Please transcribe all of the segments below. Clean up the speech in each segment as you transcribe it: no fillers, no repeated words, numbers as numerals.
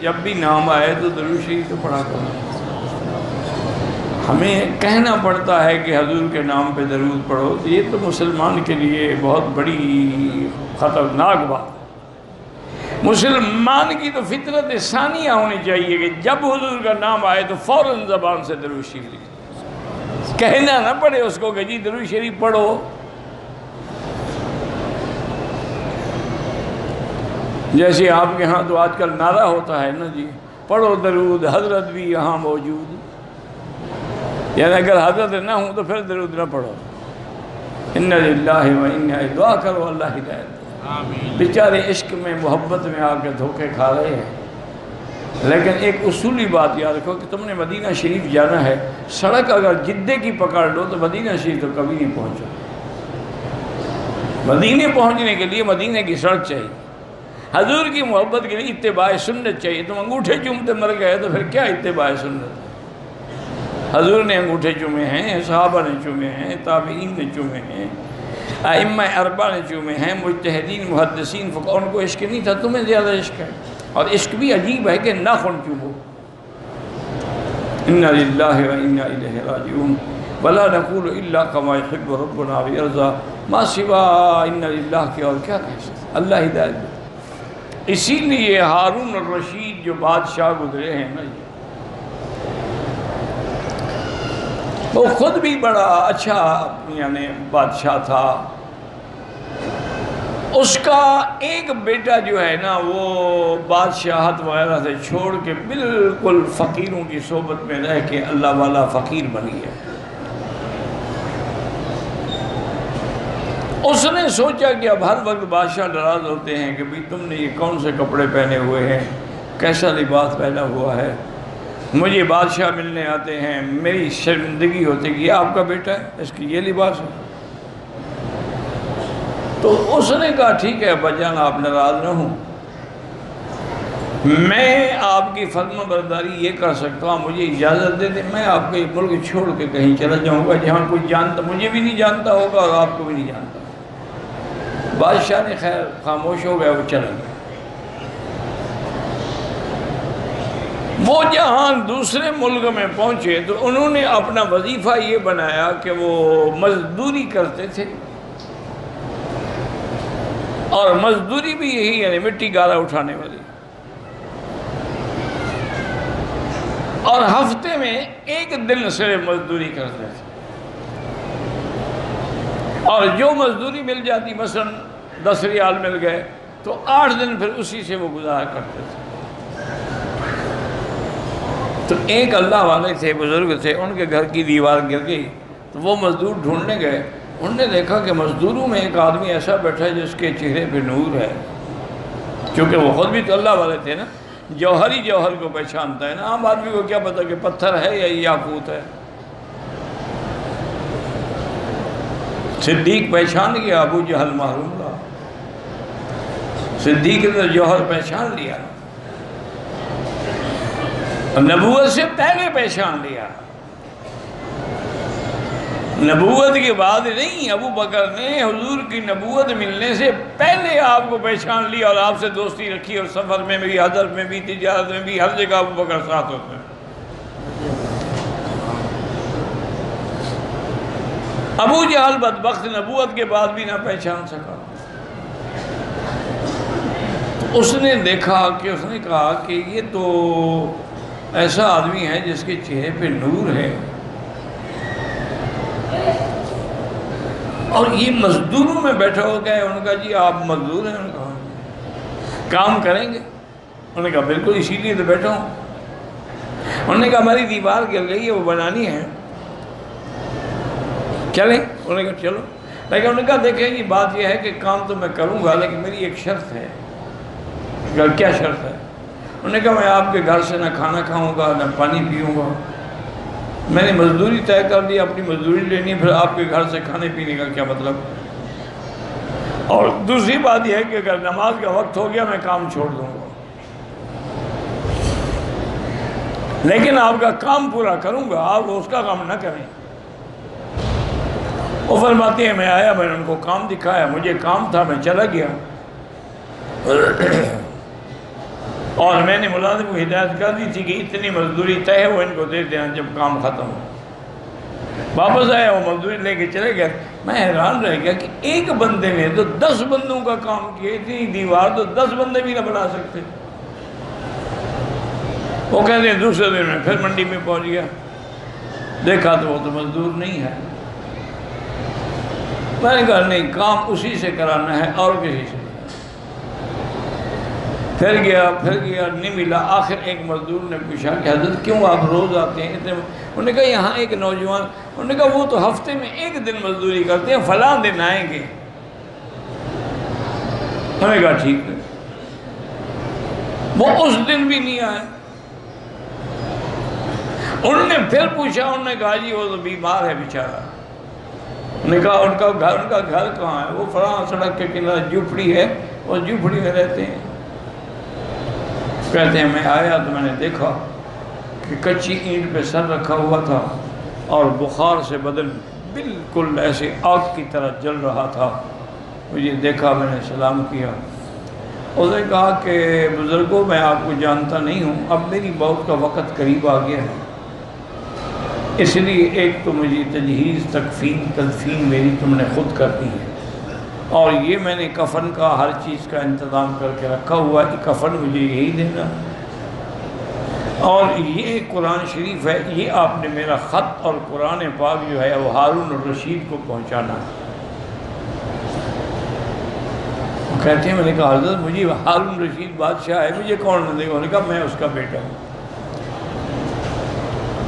جب بھی نام آئے تو درود شریف تو پڑھا کرو۔ ہمیں کہنا پڑتا ہے کہ حضور کے نام پہ درود پڑھو، تو یہ تو مسلمان کے لیے بہت بڑی خطرناک بات ہے۔ مسلمان کی تو فطرت ثانیہ ہونی چاہیے کہ جب حضور کا نام آئے تو فوراً زبان سے درود شریف لکھیں، کہنا نہ پڑے اس کو کہ جی درود شریف پڑھو۔ جیسے آپ کے ہاں تو آج کل نعرہ ہوتا ہے نا جی، پڑھو درود حضرت بھی یہاں موجود، یعنی اگر حضرت نہ ہوں تو پھر درود نہ پڑھو۔ ان للہ و انا الیہ، دعا کرو اللہ ہدایت دے۔ بیچارے عشق میں محبت میں آ کے دھوکے کھا رہے ہیں، لیکن ایک اصولی بات یاد رکھو کہ تم نے مدینہ شریف جانا ہے، سڑک اگر جدے کی پکڑ لو تو مدینہ شریف تو کبھی نہیں پہنچو۔ مدینے پہنچنے کے لیے مدینے کی سڑک چاہیے، حضور کی محبت کے لیے اتباع سنت چاہیے۔ تم انگوٹھے چومتے مر گئے تو پھر کیا اتباع سنت؟ حضور نے انگوٹھے چومے ہیں، صحابہ نے چومے ہیں، تابعین نے چومے ہیں، ائمہ اربعہ نے چومے ہیں، مجتہدین محدثین فقہ، ان کو عشق نہیں تھا، تمہیں زیادہ عشق ہے۔ اور عشق بھی عجیب ہے کہ ناخن چومو۔ انا للہ و انا الیہ راجعون ولا نقول الا کما یحب ربنا ویرضی، ما سوا انا للہ کے اور کیا کہہ سکتے، اللہ ہدایت دے۔ اسی لیے ہارون الرشید جو بادشاہ گزرے ہیں نا، وہ خود بھی بڑا اچھا یعنی بادشاہ تھا، اس کا ایک بیٹا جو ہے نا وہ بادشاہت وغیرہ سے چھوڑ کے بالکل فقیروں کی صحبت میں رہ کے اللہ والا فقیر بن گیا۔ اس نے سوچا کہ اب ہر وقت بادشاہ ناراض ہوتے ہیں کہ بھئی تم نے یہ کون سے کپڑے پہنے ہوئے ہیں، کیسا لباس پہنا ہوا ہے، مجھے بادشاہ ملنے آتے ہیں، میری شرمندگی ہوتی ہے کہ یہ آپ کا بیٹا ہے، اس کی یہ لباس ہے۔ تو اس نے کہا ٹھیک ہے ابا جان، آپ ناراض نہ ہوں، میں آپ کی فرما برداری یہ کر سکتا ہوں، مجھے اجازت دے دیں، میں آپ کے ملک چھوڑ کے کہیں چلا جاؤں گا جہاں کوئی جانتا، مجھے بھی نہیں جانتا ہوگا اور آپ کو بھی نہیں جانتا۔ بادشاہ نے خیر خاموش ہو گیا، وہ چلا گیا۔ وہ جہاں دوسرے ملک میں پہنچے تو انہوں نے اپنا وظیفہ یہ بنایا کہ وہ مزدوری کرتے تھے، اور مزدوری بھی یہی یعنی مٹی گارا اٹھانے والی، اور ہفتے میں ایک دن صرف مزدوری کرتے تھے، اور جو مزدوری مل جاتی مثلا 10 ریال مل گئے تو 8 دن پھر اسی سے وہ گزارا کرتے تھے۔ تو ایک اللہ والے تھے، بزرگ تھے، ان کے گھر کی دیوار گر گئی تو وہ مزدور ڈھونڈنے گئے، انہوں نے دیکھا کہ مزدوروں میں ایک آدمی ایسا بیٹھا ہے جس کے چہرے پہ نور ہے، کیونکہ وہ خود بھی تو اللہ والے تھے نا، جوہر ہی جوہر کو پہچانتا ہے نا، عام آدمی کو کیا پتا کہ پتھر ہے یا یاقوت ہے۔ صدیق پہچان گیا، ابو جہل محروم رہا۔ صدیق نے جوہر پہچان لیا، نبوت سے پہلے پہچان لیا، نبوت کے بعد نہیں۔ ابو بکر نے حضور کی نبوت ملنے سے پہلے آپ کو پہچان لیا اور آپ سے دوستی رکھی، اور سفر میں بھی، حضر میں بھی، تجارت میں بھی، ہر جگہ ابو بکر ساتھ ہوتے ہیں۔ ابو جہل بدبخت نبوت کے بعد بھی نہ پہچان سکا۔ اس نے دیکھا کہ اس نے کہا کہ یہ تو ایسا آدمی ہے جس کے چہرے پہ نور ہے، اور یہ مزدوروں میں بیٹھا ہو گیا ہے۔ انہوں نے کہا جی آپ مزدور ہیں؟ انہوں نے کہا کام کریں گے؟ انہوں نے کہا بالکل، اسی لیے تو بیٹھا ہوں۔ انہوں نے کہا ہماری دیوار گر گئی ہے، وہ بنانی ہے، چلیں؟ انہوں نے کہا چلو، لیکن انہوں نے کہا دیکھیں یہ بات یہ ہے کہ کام تو میں کروں گا لیکن میری ایک شرط ہے۔ کیا شرط ہے؟ انہوں نے کہا میں آپ کے گھر سے نہ کھانا کھاؤں گا نہ پانی پیوں گا، میں نے مزدوری طے کر دی، اپنی مزدوری لینی ہے، پھر آپ کے گھر سے کھانے پینے کا کیا مطلب؟ اور دوسری بات یہ ہے کہ اگر نماز کا وقت ہو گیا میں کام چھوڑ دوں گا، لیکن آپ کا کام پورا کروں گا، آپ اس کا کام نہ کریں۔ وہ فرماتے ہیں میں آیا، میں نے ان کو کام دکھایا، مجھے کام تھا، میں چلا گیا۔ اور میں نے ملازم کو ہدایت کر دی تھی کہ اتنی مزدوری طے ہے وہ ان کو دے دیں جب کام ختم ہو۔ واپس آیا، وہ مزدوری لے کے چلے گیا۔ میں حیران رہ گیا کہ ایک بندے نے تو 10 بندوں کا کام کیا، اتنی دیوار تو 10 بندے بھی نہ بنا سکتے۔ وہ کہتے ہیں دوسرے دن میں پھر منڈی میں پہنچ گیا، دیکھا تو وہ تو مزدور نہیں ہے۔ میں نے کہا نہیں، کام اسی سے کرانا ہے اور کسی سے۔ پھر گیا نہیں ملا۔ آخر ایک مزدور نے پوچھا کہ حضرت کیوں آپ روز آتے ہیں اتنے؟ انہوں نے کہا یہاں ایک نوجوان، انہوں نے کہا وہ تو ہفتے میں ایک دن مزدوری کرتے ہیں، فلاں دن آئیں گے۔ انہوں نے کہا ٹھیک ہے۔ وہ اس دن بھی نہیں آئے۔ انہوں نے پھر پوچھا، انہوں نے کہا جی وہ تو بیمار ہے بیچارہ۔ انہوں نے کہا ان کا گھر کہاں ہے؟ وہ فلاں سڑک کے کنارے جھوپڑی ہے، وہ جھوپڑی میں رہتے ہیں۔ کہتے ہیں میں آیا تو میں نے دیکھا کہ کچی اینٹ پہ سر رکھا ہوا تھا اور بخار سے بدن بالکل ایسے آگ کی طرح جل رہا تھا۔ مجھے دیکھا، میں نے سلام کیا۔ اس نے کہا کہ بزرگوں میں آپ کو جانتا نہیں ہوں، اب میری موت کا وقت قریب آ گیا ہے، اس لیے ایک تو مجھے تجہیز تدفین میری تم نے خود کر دی ہے، اور یہ میں نے کفن کا ہر چیز کا انتظام کر کے رکھا ہوا ہے، کفن مجھے یہی دینا، اور یہ قرآن شریف ہے، یہ آپ نے میرا خط اور قرآن پاک جو ہے وہ ہارون الرشید کو پہنچانا ہے۔ کہتے ہیں میں نے کہا حضرت مجھے ہارون رشید بادشاہ ہے، مجھے کون نہ دے گا؟ انہوں نے کہا میں اس کا بیٹا ہوں،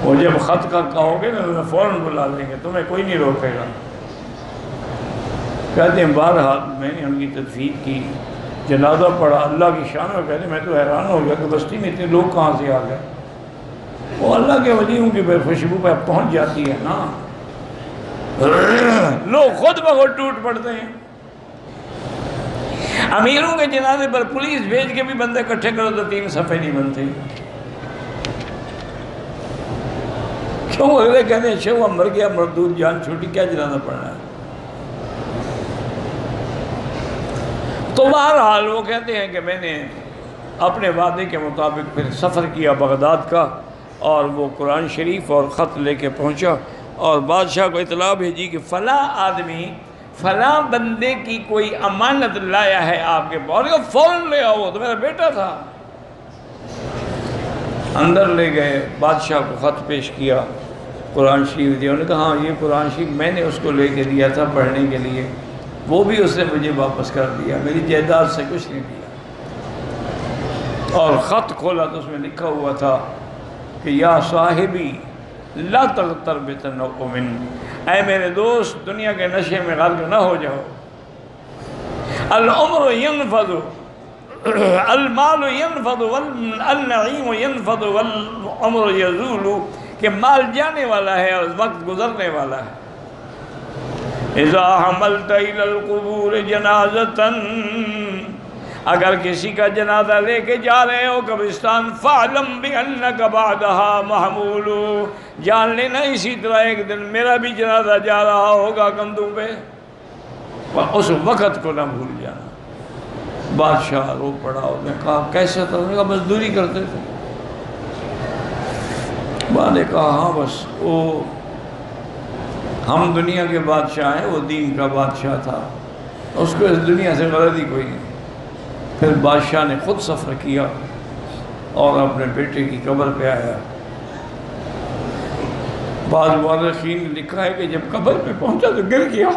وہ جب خط کا کہو گے نا تو فوراً بلا لیں گے، تمہیں کوئی نہیں روکے گا۔ کہتے ہیں بہرحال میں نے ان کی تدفین کی، جنازہ پڑھا، اللہ کی شان میں کہتے ہیں میں تو حیران ہو گیا کہ بستی میں اتنے لوگ کہاں سے آ گئے۔ وہ اللہ کے ولی ہوں کی خوشبو پہ پہنچ جاتی ہے نا، لوگ خود بخود ٹوٹ پڑتے ہیں۔ امیروں کے جنازے پر پولیس بھیج کے بھی بندے اکٹھے کرو تو 3 صفحے نہیں بنتے، کیوں؟ اگلے کہتے ہیں شو مر گیا، مردود جان چھوٹی، کیا جنازہ پڑھنا ہے؟ تو بہرحال وہ کہتے ہیں کہ میں نے اپنے وعدے کے مطابق پھر سفر کیا بغداد کا، اور وہ قرآن شریف اور خط لے کے پہنچا، اور بادشاہ کو اطلاع بھیجی کہ فلاں آدمی فلاں بندے کی کوئی امانت لایا ہے آپ کے پاس، فوراً لے آؤ، تو میرا بیٹا تھا۔ اندر لے گئے، بادشاہ کو خط پیش کیا، قرآن شریف دیا۔ انہوں نے کہا ہاں یہ قرآن شریف میں نے اس کو لے کے دیا تھا پڑھنے کے لیے، وہ بھی اس نے مجھے واپس کر دیا، میری جائیداد سے کچھ نہیں دیا۔ اور خط کھولا تو اس میں لکھا ہوا تھا کہ یا صاحبی لا تغتر بتنعم، اے میرے دوست دنیا کے نشے میں غرق نہ ہو جاؤ۔ العمر ينفض، المال ينفض والنعیم ينفض والعمر يزول، کہ مال جانے والا ہے اور وقت گزرنے والا ہے۔ اذا حملت الى القبور جنازتا، اگر کسی کا جنازہ لے کے جا رہے ہو قبرستان، فَعْلَمْ بِأَنَّكَ بَعْدَهَا مَحْمُولُ، جان لینا اسی طرح ایک دن میرا بھی جنازہ جا رہا ہوگا کندھوں پہ، اس وقت کو نہ بھول جانا۔ بادشاہ رو پڑا، اس نے کہا کیسے تھا؟ انہوں نے کہا مزدوری کرتے تھے۔ باپ نے کہا ہاں بس وہ ہم دنیا کے بادشاہ ہیں، وہ دین کا بادشاہ تھا، اس کو اس دنیا سے غرض ہی کوئی نہیں۔ پھر بادشاہ نے خود سفر کیا اور اپنے بیٹے کی قبر پہ آیا۔ بعض مورخین نے لکھا ہے کہ جب قبر پہ پہنچا تو گر گیا۔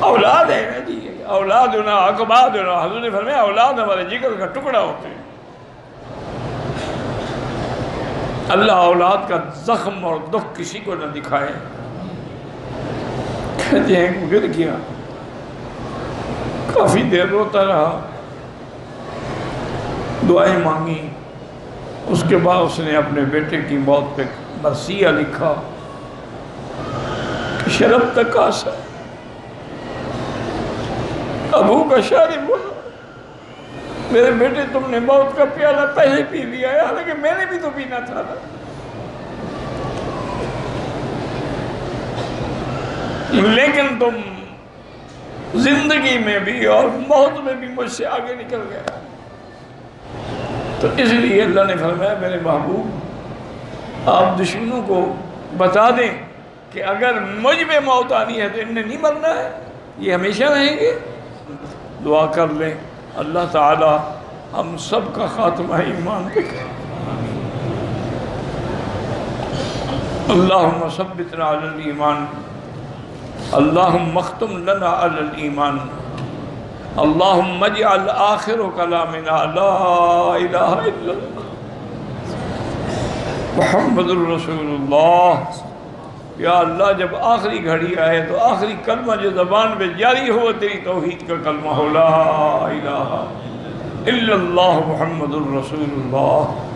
اولاد ہے نا جی، اولادنا اقبادنا، حضور نے فرمایا اولاد ہمارے جگر کا ٹکڑا ہوتے ہیں۔ اللہ اولاد کا زخم اور دکھ کسی کو نہ دکھائے۔ کہتے ہیں کہ گر گیا، کافی دیر روتا رہا، دعائیں مانگی، اس کے بعد اس نے اپنے بیٹے کی موت پہ مرثیہ لکھا، شرب تک آسا ابو کا شارب ہوا، میرے بیٹے تم نے موت کا پیالہ پہلے پی لیا ہے، حالانکہ میں نے بھی تو پینا تھا نا۔ لیکن تم زندگی میں بھی اور موت میں بھی مجھ سے آگے نکل گیا۔ تو اس لیے اللہ نے فرمایا میرے محبوب آپ دشمنوں کو بتا دیں کہ اگر مجھ میں موت آنی ہے تو ان نے نہیں مرنا ہے، یہ ہمیشہ رہیں گے۔ دعا کر لیں اللہ تعالی ہم سب کا خاتمہ ایمان پہ کرے۔ اللہم ثبتنا علی الایمان، اللہم اختم لنا علی الایمان، اللہم اجعل آخر کلامنا لا الہ الا اللہ محمد الرسول اللہ۔ یا اللہ جب آخری گھڑی آئے تو آخری کلمہ جو زبان پہ جاری ہو تیری توحید کا کلمہ ہو لا الہ الا اللہ محمد الرسول اللہ۔